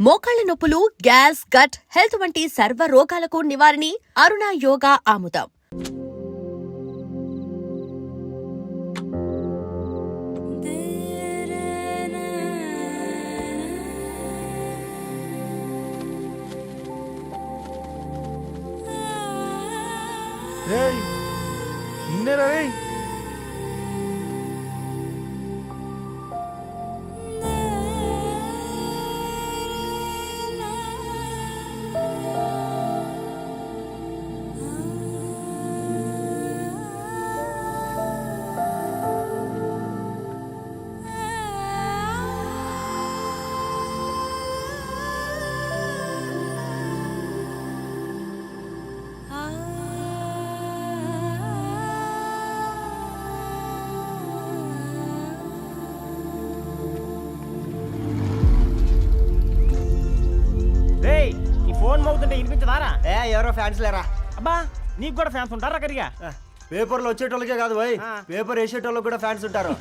మోకాళ్ల నొప్పులు, gas, gut health వంటి సర్వ రోగాలకు నివారణి అరుణ యోగా ఆముదం. ఫోన్ మోగుతుంటే వినిపించదారా? ఎవరో ఫ్యాన్స్ లేరా? అబ్బా, నీకు కూడా ఫ్యాన్స్ ఉంటారా? కరిగా పేపర్లో వచ్చేటోళ్ళకే కాదు పోయి, పేపర్ వేసేటోళ్ళకి కూడా ఫ్యాన్స్ ఉంటారు.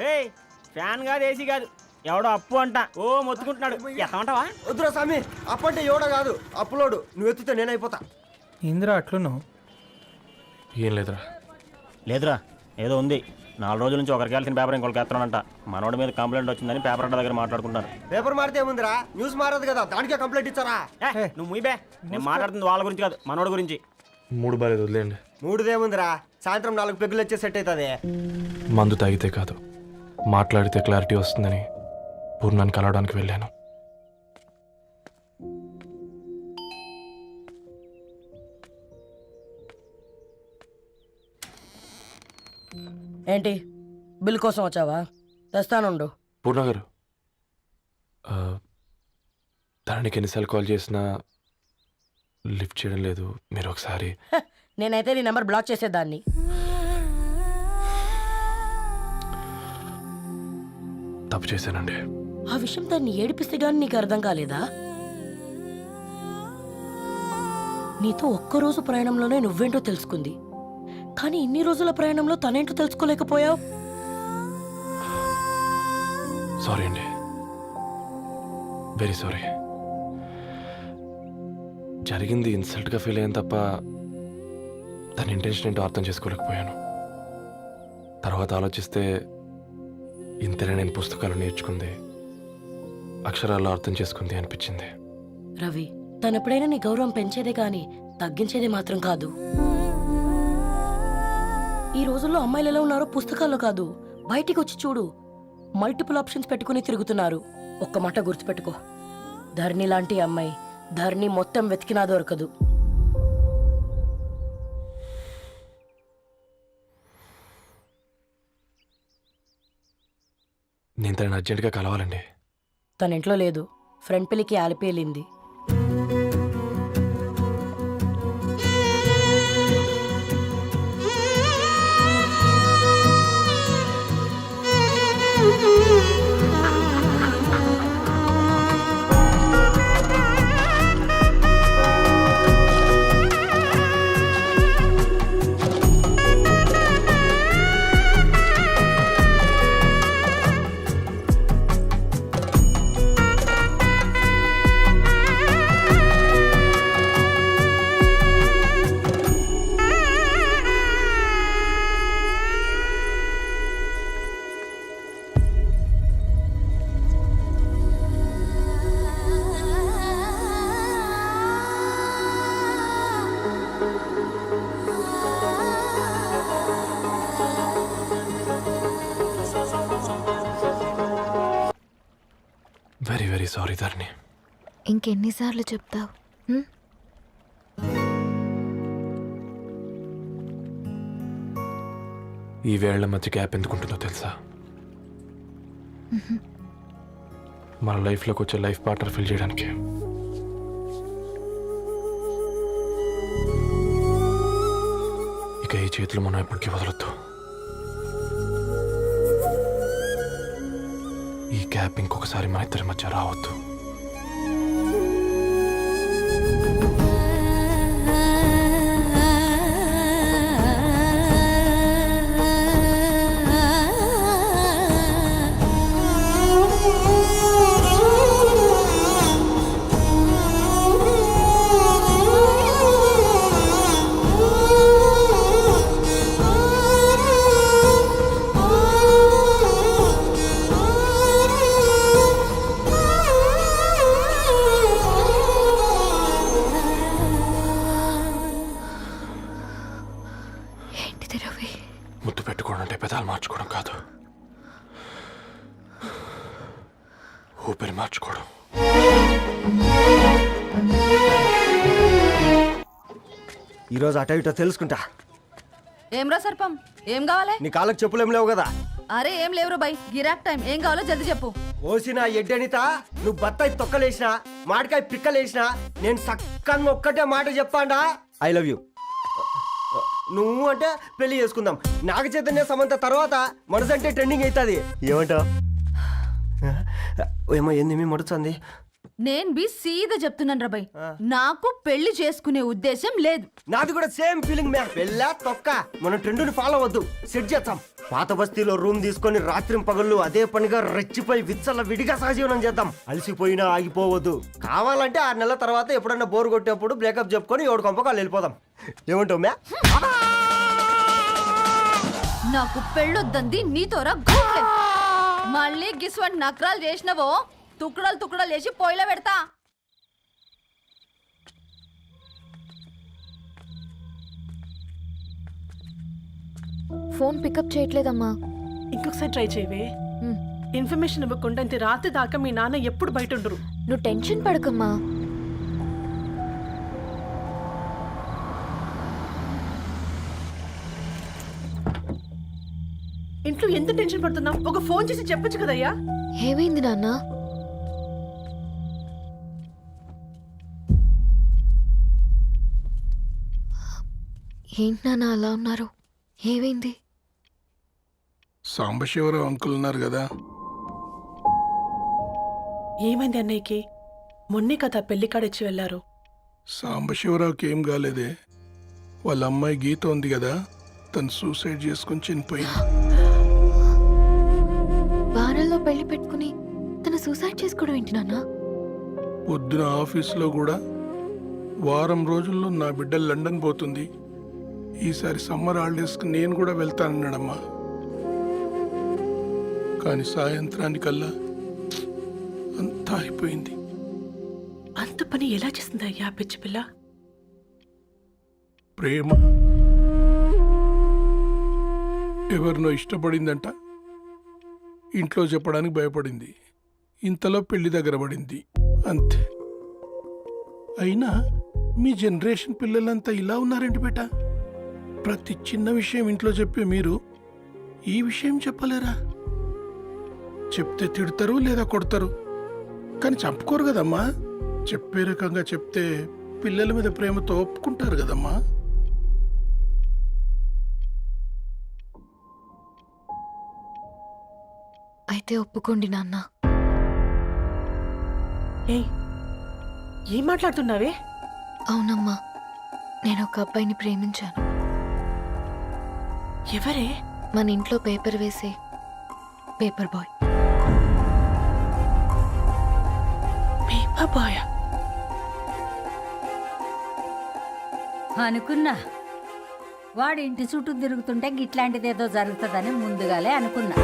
రే, ఫ్యాన్ కాదు, ఏసీ కాదు, ఎవడో అప్పు అంట. ఓ మొత్తుకుంటున్నాడు. ఎత్తమంటావా? వద్దురా స్వామి, అప్పు అంటే ఎవడో కాదు, అప్పులోడు. నువ్వు ఎత్తుతే నేనైపోతా. ఇందిరా అట్లున్నావు? ఏం లేదురా. లేదురా, ఏదో ఉంది. 4 రోజుల నుంచి ఒకరికి వెళ్ళిన పేపర్ ఇంకొకరికి ఎత్తనంట. మనోడి మీద కంప్లైంట్ వచ్చిందని పేపర్ అడ్డ దగ్గర మాట్లాడుకుంటారు. పేపర్ మారితే ఏముందిరా, న్యూస్ మారదు కదా, దానికే కంప్లైంట్ ఇచ్చారా? నువ్వు ముయ్యబే, నేను మాట్లాడుతుంది వాళ్ళ గురించి కాదు, మనోడి గురించి. మూడు బాలేదు, వదిలేండి. మూడుదేముందిరా, సాయంత్రం 4 పెగ్గులు వచ్చే సెట్ అవుతుంది. మందు తాగితే కాదు, మాట్లాడితే క్లారిటీ వస్తుందని పూర్ణాన్ని కలవడానికి వెళ్ళాను. ఏంటి, బిల్ కోసం వచ్చావా? తెస్తానుండు. పూర్ణ గారు, తనకి ఎన్నిసార్లు కాల్ చేసినా లిఫ్ట్ చేయడం లేదు. మీరు ఒకసారి. నేనైతే నీ నెంబర్ బ్లాక్ చేసేదాన్ని. తప్పు చేశానండి. ఆ విషయం దాన్ని ఏడిపిస్తే గానీ నీకు అర్థం కాలేదా? నీతో ఒక్కరోజు ప్రయాణంలోనే నువ్వేంటో తెలుసుకుంది, కానీ ఇన్ని రోజుల ప్రయాణంలో తనేంటో తెలుసుకోలేకపోయావు. సారీ అండి, వెరీ సారీ. జరిగింది ఇన్సల్ట్గా ఫీల్ అయ్యాను తప్ప తన ఇంటెన్షన్ ఏంటో అర్థం చేసుకోలేకపోయాను. తర్వాత ఆలోచిస్తే ఇంతనే నేను పుస్తకాలు నేర్చుకుంది, అక్షరాల్లో అర్థం చేసుకుంది అనిపించింది. రవి, తనెప్పుడైనా నీ గౌరవం పెంచేదే కానీ తగ్గించేదే మాత్రం కాదు. ఈ రోజుల్లో అమ్మాయిలు ఎలా ఉన్నారో పుస్తకాల్లో కాదు, బయటికి వచ్చి చూడు. మల్టిపుల్ ఆప్షన్స్ పెట్టుకుని తిరుగుతున్నారు. ఒక్క మాట గుర్తుపెట్టుకో, ధరణి లాంటి అమ్మాయి ధరణి మొత్తం వెతికినా దొరకదు. నేను తనని అర్జెంటుగా కలవాలండి. తన ఇంట్లో లేదు, ఫ్రెండ్ పెళ్లికి ఆలిపేలింది. వెరీ వెరీ సారీ ధరణి. ఇంకెన్నిసార్లు చెప్తావు? ఈ వేళ్ల మధ్య గ్యాప్ ఎందుకుంటుందో తెలుసా? మన లైఫ్లోకి వచ్చే లైఫ్ పార్ట్నర్ ఫిల్ చేయడానికి. ఇక ఈ చేతులు మనం ఎప్పటికీ వదలొద్దు. ఈ గ్యాప్ ఇంకొకసారి మన ఇద్దరి మధ్య రావద్దు. ఊపిరి మార్చుకోవడం. ఈరోజు అటో ఇటో తెలుసుకుంటా. ఏమ్రా సర్పం ఏం కావాలి? నీ కాళ్ళకి చెప్పులేం లేవు కదా? అరే ఏం లేవురా బై, గిరాక్ టైం. ఏం కావాలో జల్దీ చెప్పు. ఓసిన ఎడ్డనిత, నువ్వు బత్తాయి తొక్కలేసినా మాడికాయ పిక్కలేసినా నేను సక్కంగా ఒక్కటే మాట చెప్పాండా, ఐ లవ్ యూ. నువ్వు అంటే పెళ్లి చేసుకుందాం. నాగ చైతన్య సమంత తర్వాత మనసంటే ట్రెండింగ్ అవుతుంది. ఏమంటావు? ఏమో ఏంది మడుతుంది? నేను బి సీదా చెప్తున్నాను రా బై, నాకు పెళ్లి చేసుకునే ఉద్దేశం లేదు. నాది కూడా సేమ్ ఫీలింగ్ మ్యామ్. పెళ్ళా తొక్క, మనం ట్రెండ్ని ఫాలో అవద్దు, సెట్ చేద్దాం. పాత బస్తీలో రూమ్ తీసుకొని రాత్రి పగళ్ళు అదే పనిగా రెచ్చిపోయి విచ్చల విడిగా సహజీవనం చేద్దాం. అలసిపోయినా ఆగిపోవద్దు. కావాలంటే 6 నెలల తర్వాత ఎప్పుడన్నా బోర్ కొట్టేప్పుడు బ్రేకప్ చెప్పుకొని ఎవడు కొంపకాలు వెళ్ళిపోదాం. ఏమంటావు మ్యా? నాకు పెళ్ళొద్దంది నీతోరా గోలే. మళ్ళీ గిస్వంటి నకరాలు చేసినవో తుక్కడలు తుక్కడలు చేసి పొయ్యిలో పెడతా. ఫోన్ పికప్ చేయట్లేదమ్మా. ఇంకొకసారి ట్రై చేయవే. ఇన్ఫర్మేషన్ ఇవ్వకుండా ఇంత రాత్రి దాకా మీ నాన్న ఎప్పుడు బయట ఉండరు. నువ్వు టెన్షన్ పడకమ్మా. ఇంట్లో ఎంత టెన్షన్ పడుతున్నావు? ఒక ఫోన్ చేసి చెప్పొచ్చు కదయ్యా. ఏమైంది నాన్న? ఏంటి నాన్న అలా ఉన్నారు? ఏమైంది? సాంబశివరావు అంకుల్ ఉన్నారు కదా, ఏమైంది అన్నయ్యకి? మొన్నే కదా పెళ్లి కాడిచ్చి వెళ్ళారు. సాంబశివరావుకి ఏం కాలేదే. వాళ్ళ అమ్మాయి గీత ఉంది కదా, తను సూసైడ్ చేసుకుని చనిపోయింది. వారాల్లో పెళ్లి పెట్టుకుని తన సూసైడ్ చేసుకోవడం ఏంటి నాన్న? పొద్దున ఆఫీస్లో కూడా వారం రోజుల్లో నా బిడ్డ లండన్ పోతుంది, ఈసారి సమ్మర్ హాలిడేస్కి నేను కూడా వెళ్తానన్నాడమ్మా. కానీ సాయంత్రానికల్లా అంతా అయిపోయింది. అంత పని ఎలా చేస్తుంది అయ్యా పిచ్చి పిల్ల? ప్రేమ ఎవరినో ఇష్టపడిందంట, ఇంట్లో చెప్పడానికి భయపడింది. ఇంతలో పెళ్లి దగ్గర పడింది, అంతే. అయినా మీ జనరేషన్ పిల్లలంతా ఇలా ఉన్నారండి బేట. ప్రతి చిన్న విషయం ఇంట్లో చెప్పే మీరు ఈ విషయం చెప్పలేరా? చెప్తే తిడతారు లేదా కొడతారు, కానీ చంపుకోరు కదమ్మా. చెప్పే రకంగా చెప్తే పిల్లల మీద ప్రేమతో ఒప్పుకుంటారు కదమ్మా. అయితే ఒప్పుకోండి నాన్న. ఏం మాట్లాడుతున్నావే? అవునమ్మా, నేను ఒక అబ్బాయిని ప్రేమించాను. ఎవరే? మన ఇంట్లో పేపర్ వేసే పేపర్ బాయ్. Paper boy? అనుకున్నా వాడి ఇంటి చుట్టూ తిరుగుతుంటే గిట్లాంటిదేదో జరుగుతుందని ముందుగాలే అనుకున్నా.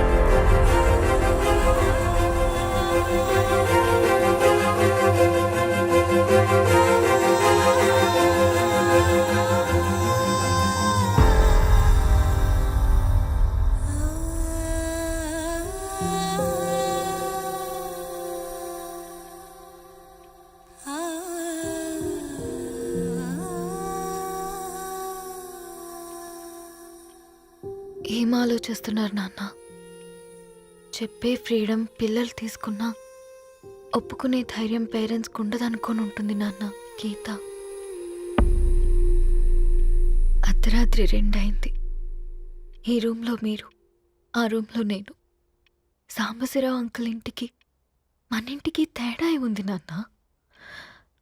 ఏం ఆలోచిస్తున్నారు నాన్న? చెప్పే ఫ్రీడమ్ పిల్లలు తీసుకున్నా ఒప్పుకునే ధైర్యం పేరెంట్స్కి ఉండదనుకొని ఉంటుంది నాన్న. గీత అర్ధరాత్రి 2 అయింది. ఈ రూమ్లో మీరు, ఆ రూమ్లో నేను. సాంబశివరావు అంకుల్ ఇంటికి మన ఇంటికి తేడా ఉంది నాన్న.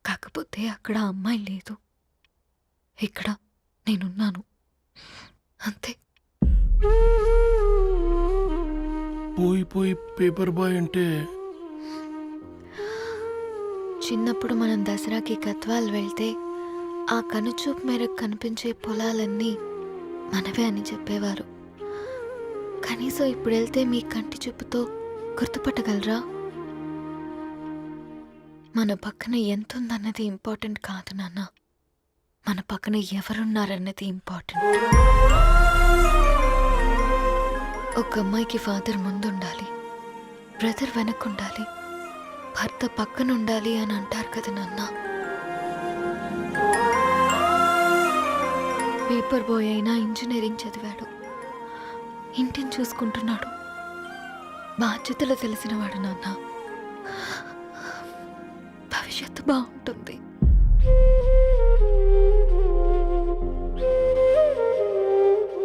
కాకపోతే అక్కడ అమ్మాయి లేదు, ఇక్కడ నేనున్నాను, అంతే. పోయి పేపర్ బాయ్ అంటే చిన్నప్పుడు మనం దసరాకి గద్వాల్ వెళ్తే ఆ కనుచూపు మేరకు కనిపించే పొలాలన్నీ మనవే అని చెప్పేవారు. కనీసం ఇప్పుడు వెళ్తే మీ కంటి చూపుతో గుర్తుపట్టగలరా? మన పక్కన ఎంత ఉందన్నది ఇంపార్టెంట్ కాదు నాన్న, మన పక్కన ఎవరున్నారన్నది ఇంపార్టెంట్. ఒక అమ్మాయికి ఫాదర్ ముందుండాలి, బ్రదర్ వెనక్కుండాలి, భర్త పక్కన ఉండాలి అని అంటారు కదా నాన్న. పేపర్ బాయ్ అయినా ఇంజనీరింగ్ చదివాడు, ఇంటిని చూసుకుంటున్నాడు, బాధ్యతలు తెలిసినవాడు నాన్న. భవిష్యత్తు బాగుంటుంది.